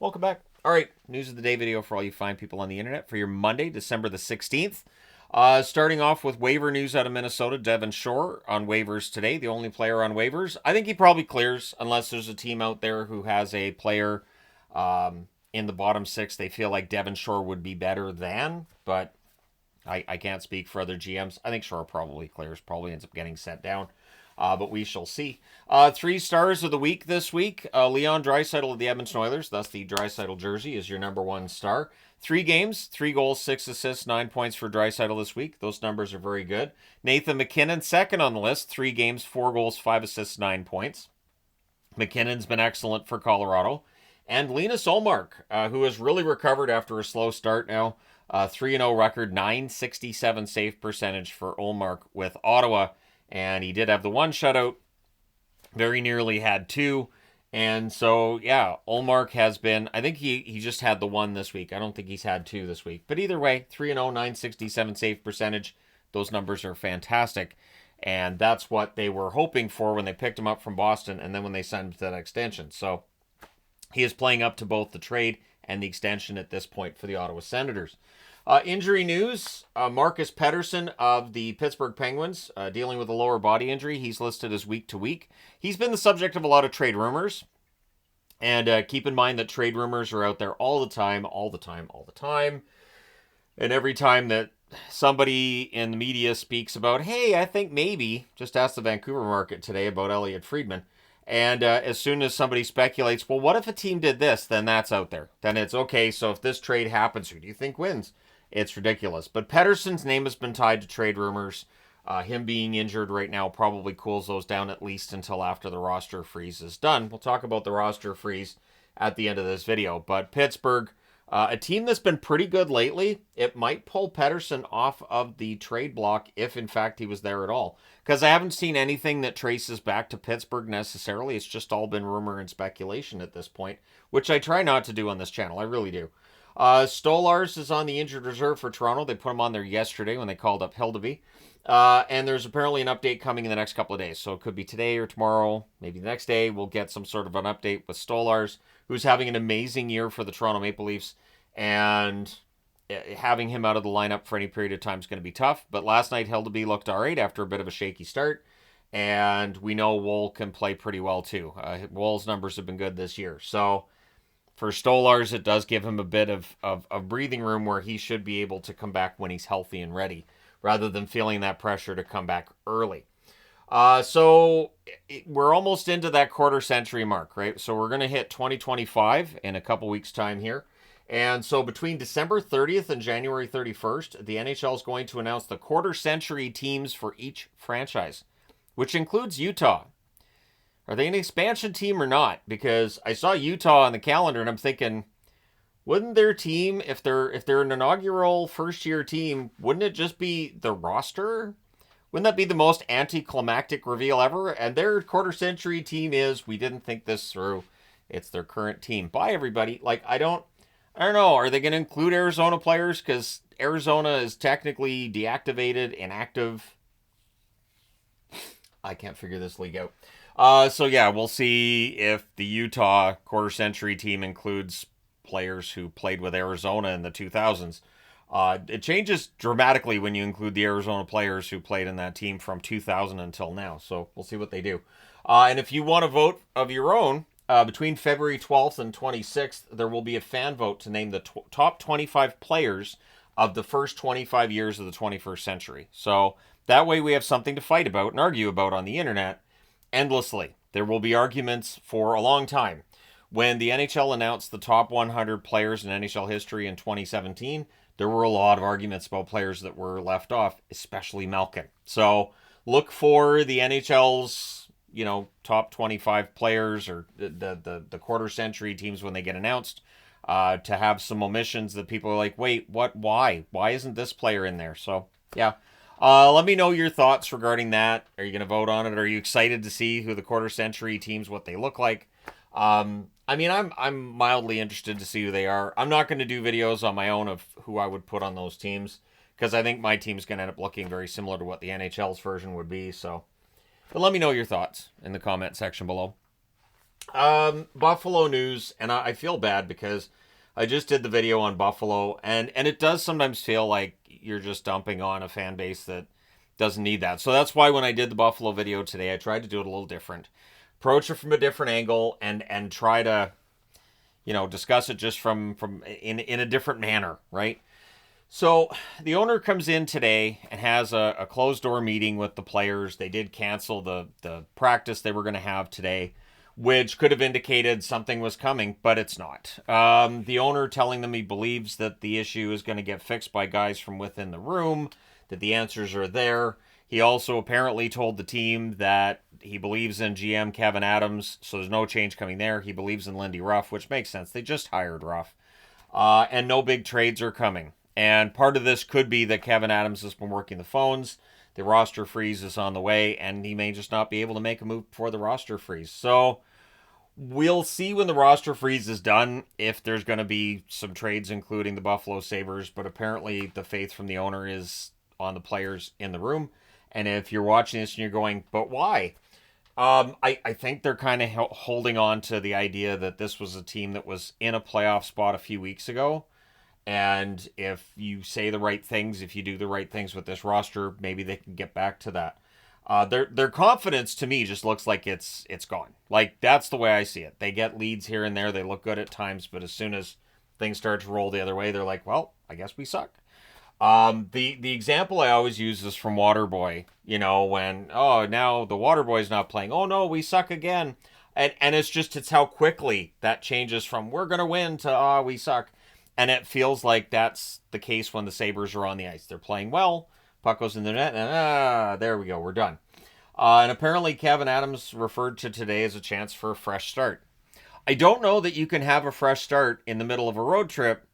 Welcome back. All right, news of the day video for all you fine people on the internet for your Monday, December the 16th. Starting off with waiver news out of Minnesota, Devin Shore on waivers today, the only player on waivers. I think he probably clears unless there's a team out there who has a player in the bottom six they feel like Devin Shore would be better than, but I can't speak for other GMs. I think Shore probably clears, probably ends up getting sent down. But we shall see. 3 stars of the week this week. Leon Draisaitl of the Edmonton Oilers, thus the Draisaitl jersey, is your number 1 star. 3 games, 3 goals, 6 assists, 9 points for Draisaitl this week. Those numbers are very good. Nathan MacKinnon, second on the list. 3 games, 4 goals, 5 assists, 9 points. McKinnon's been excellent for Colorado. And Linus Ullmark, who has really recovered after a slow start now. 3-0 record, .967 save percentage for Ullmark with Ottawa. And he did have the 1 shutout, very nearly had 2. And so, yeah, Ullmark has been, I think he just had the 1 this week. I don't think he's had 2 this week. But either way, 3-0, .967 save percentage. Those numbers are fantastic. And that's what they were hoping for when they picked him up from Boston and then when they signed him to that extension. So he is playing up to both the trade and the extension at this point for the Ottawa Senators. Injury news, Marcus Pettersson of the Pittsburgh Penguins, dealing with a lower body injury. He's listed as week to week. He's been the subject of a lot of trade rumors. And keep in mind that trade rumors are out there all the time. And every time that somebody in the media speaks about, hey, I think maybe, just ask the Vancouver market today about Elliot Friedman. And as soon as somebody speculates, well, what if a team did this? Then that's out there. Then it's, okay, so if this trade happens, who do you think wins? It's ridiculous. But Pettersson's name has been tied to trade rumors. Him being injured right now probably cools those down at least until after the roster freeze is done. We'll talk about the roster freeze at the end of this video. But Pittsburgh, a team that's been pretty good lately, it might pull Pettersson off of the trade block if, in fact, he was there at all. Because I haven't seen anything that traces back to Pittsburgh necessarily. It's just all been rumor and speculation at this point, which I try not to do on this channel. I really do. Stolarz is on the injured reserve for Toronto. They put him on there yesterday when they called up Hildeby. And there's apparently an update coming in the next couple of days. So it could be today or tomorrow, maybe the next day. We'll get some sort of an update with Stolarz, who's having an amazing year for the Toronto Maple Leafs. And having him out of the lineup for any period of time is going to be tough. But last night, Hildeby looked all right after a bit of a shaky start. And we know Woll can play pretty well too. Woll's numbers have been good this year. So for Stolarz, it does give him a bit of breathing room where he should be able to come back when he's healthy and ready, rather than feeling that pressure to come back early. So we're almost into that quarter century mark, right? So we're going to hit 2025 in a couple weeks' time here. And so between December 30th and January 31st, the NHL is going to announce the quarter century teams for each franchise, which includes Utah. Are they an expansion team or not? Because I saw Utah on the calendar and I'm thinking, wouldn't their team, if they're an inaugural first-year team, wouldn't it just be the roster? Wouldn't that be the most anticlimactic reveal ever? And their quarter-century team is, we didn't think this through. It's their current team. Bye, everybody. Like, I don't know. Are they going to include Arizona players? Because Arizona is technically deactivated, inactive. I can't figure this league out. So, yeah, we'll see if the Utah quarter-century team includes players who played with Arizona in the 2000s. It changes dramatically when you include the Arizona players who played in that team from 2000 until now. So we'll see what they do. And if you want to vote of your own, between February 12th and 26th, there will be a fan vote to name the top 25 players of the first 25 years of the 21st century. So that way we have something to fight about and argue about on the internet endlessly. There will be arguments for a long time. When the NHL announced the top 100 players in NHL history in 2017, there were a lot of arguments about players that were left off, especially Malkin. So look for the NHL's, top 25 players or the quarter century teams when they get announced to have some omissions that people are like, wait, what? Why? Why isn't this player in there? So, yeah. Let me know your thoughts regarding that. Are you going to vote on it? Are you excited to see who the quarter century teams, what they look like? I'm mildly interested to see who they are. I'm not going to do videos on my own of who I would put on those teams because I think my team's going to end up looking very similar to what the NHL's version would be. So, but let me know your thoughts in the comment section below. Buffalo news, and I feel bad because I just did the video on Buffalo, and it does sometimes feel like you're just dumping on a fan base that doesn't need that. So that's why when I did the Buffalo video today, I tried to do it a little different, approach it from a different angle, and try to discuss it just from in a different manner, right? So the owner comes in today and has a closed door meeting with the players. They did cancel the practice they were going to have today, which could have indicated something was coming, but it's not. The owner telling them he believes that the issue is going to get fixed by guys from within the room, that the answers are there. He also apparently told the team that he believes in GM Kevin Adams, so there's no change coming there. He believes in Lindy Ruff, which makes sense. They just hired Ruff. And no big trades are coming. And part of this could be that Kevin Adams has been working the phones. The roster freeze is on the way, and he may just not be able to make a move before the roster freeze. So we'll see when the roster freeze is done if there's going to be some trades, including the Buffalo Sabres. But apparently, the faith from the owner is on the players in the room. And if you're watching this and you're going, but why? I think they're kind of holding on to the idea that this was a team that was in a playoff spot a few weeks ago. And if you say the right things, if you do the right things with this roster, maybe they can get back to that. Their confidence to me just looks like it's gone. Like that's the way I see it. They get leads here and there. They look good at times, but as soon as things start to roll the other way, they're like, well, I guess we suck. The example I always use is from Waterboy. When now the Waterboy's not playing. Oh no, we suck again. And it's how quickly that changes from we're gonna win to we suck. And it feels like that's the case when the Sabres are on the ice. They're playing well. Puck goes in the net, and there we go. We're done. And apparently Kevin Adams referred to today as a chance for a fresh start. I don't know that you can have a fresh start in the middle of a road trip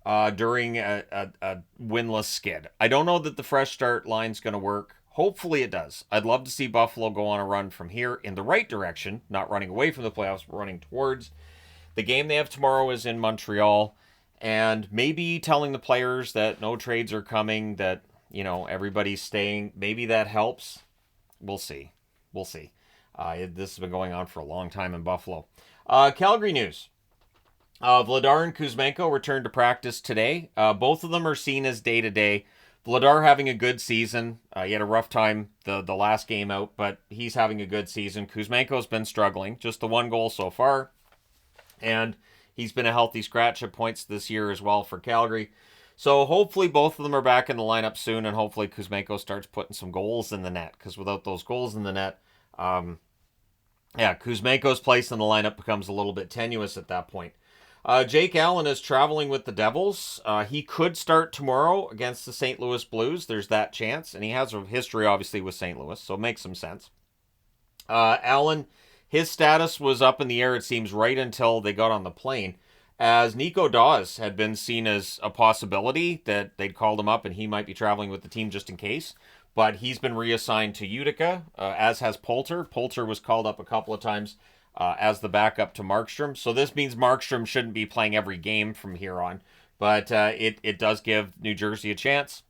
during a winless skid. I don't know that the fresh start line's going to work. Hopefully it does. I'd love to see Buffalo go on a run from here in the right direction, not running away from the playoffs, but running towards. The game they have tomorrow is in Montreal. And maybe telling the players that no trades are coming, that, everybody's staying, maybe that helps. We'll see. We'll see. This has been going on for a long time in Buffalo. Calgary news. Vladar and Kuzmenko returned to practice today. Both of them are seen as day-to-day. Vladar having a good season. He had a rough time the last game out, but he's having a good season. Kuzmenko's been struggling. Just the one goal so far. And he's been a healthy scratch at points this year as well for Calgary. So hopefully both of them are back in the lineup soon, and hopefully Kuzmenko starts putting some goals in the net, because without those goals in the net, Kuzmenko's place in the lineup becomes a little bit tenuous at that point. Jake Allen is traveling with the Devils. He could start tomorrow against the St. Louis Blues. There's that chance, and he has a history, obviously, with St. Louis, so it makes some sense. Allen, his status was up in the air, it seems, right until they got on the plane, as Nico Dawes had been seen as a possibility that they'd called him up and he might be traveling with the team just in case. But he's been reassigned to Utica, as has Poulter. Poulter was called up a couple of times as the backup to Markstrom. So this means Markstrom shouldn't be playing every game from here on. But it does give New Jersey a chance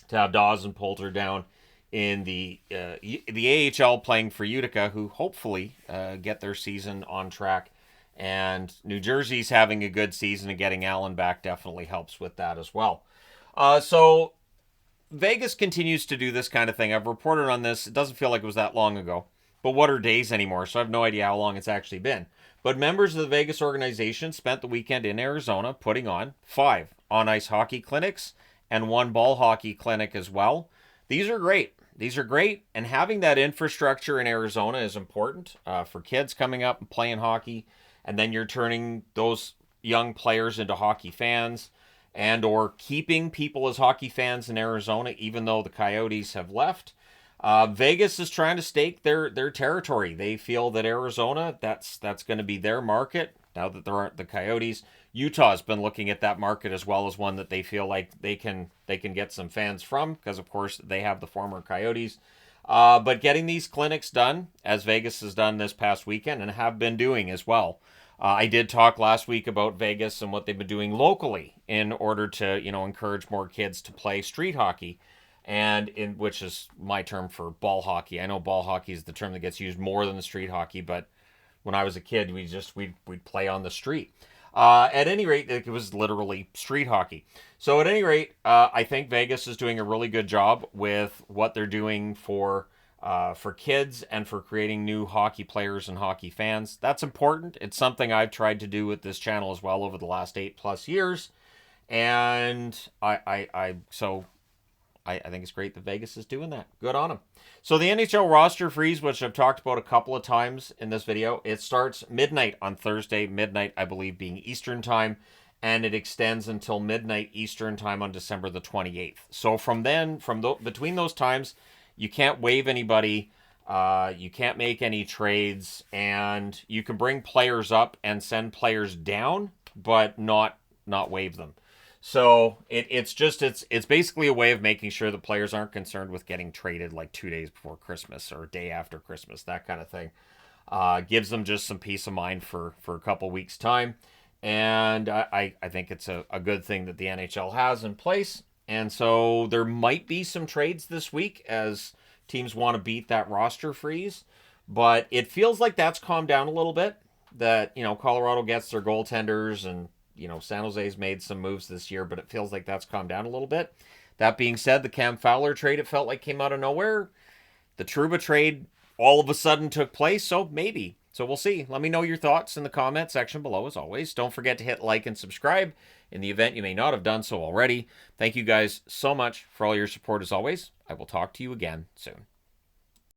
to have Dawes and Poulter down in the AHL playing for Utica, who hopefully get their season on track. And New Jersey's having a good season, and getting Allen back definitely helps with that as well. So Vegas continues to do this kind of thing. I've reported on this. It doesn't feel like it was that long ago. But what are days anymore? So I have no idea how long it's actually been. But members of the Vegas organization spent the weekend in Arizona putting on 5 on-ice hockey clinics and 1 ball hockey clinic as well. These are great. These are great, and having that infrastructure in Arizona is important for kids coming up and playing hockey, and then you're turning those young players into hockey fans, and or keeping people as hockey fans in Arizona, even though the Coyotes have left. Vegas is trying to stake their territory. They feel that Arizona, that's going to be their market now that there aren't the Coyotes. Utah's been looking at that market as well as one that they feel like they can get some fans from, because of course they have the former Coyotes. But getting these clinics done, as Vegas has done this past weekend and have been doing as well. I did talk last week about Vegas and what they've been doing locally in order to encourage more kids to play street hockey, and which is my term for ball hockey. I know ball hockey is the term that gets used more than the street hockey, but when I was a kid, we'd play on the street. At any rate, it was literally street hockey. So at any rate, I think Vegas is doing a really good job with what they're doing for kids and for creating new hockey players and hockey fans. That's important. It's something I've tried to do with this channel as well over the last 8+ years. And I think it's great that Vegas is doing that. Good on them. So the NHL roster freeze, which I've talked about a couple of times in this video, it starts midnight on Thursday, midnight, I believe, being Eastern time, and it extends until midnight Eastern time on December the 28th. So from then, between those times, you can't waive anybody, you can't make any trades, and you can bring players up and send players down, but not waive them. So it's basically a way of making sure the players aren't concerned with getting traded like 2 days before Christmas or a day after Christmas, that kind of thing. Gives them just some peace of mind for a couple weeks' time. And I think it's a good thing that the NHL has in place. And so there might be some trades this week as teams want to beat that roster freeze. But it feels like that's calmed down a little bit. That, Colorado gets their goaltenders and San Jose's made some moves this year, but it feels like that's calmed down a little bit. That being said, the Cam Fowler trade, it felt like came out of nowhere. The Trouba trade all of a sudden took place, so maybe. So we'll see. Let me know your thoughts in the comment section below, as always. Don't forget to hit like and subscribe in the event you may not have done so already. Thank you guys so much for all your support, as always. I will talk to you again soon.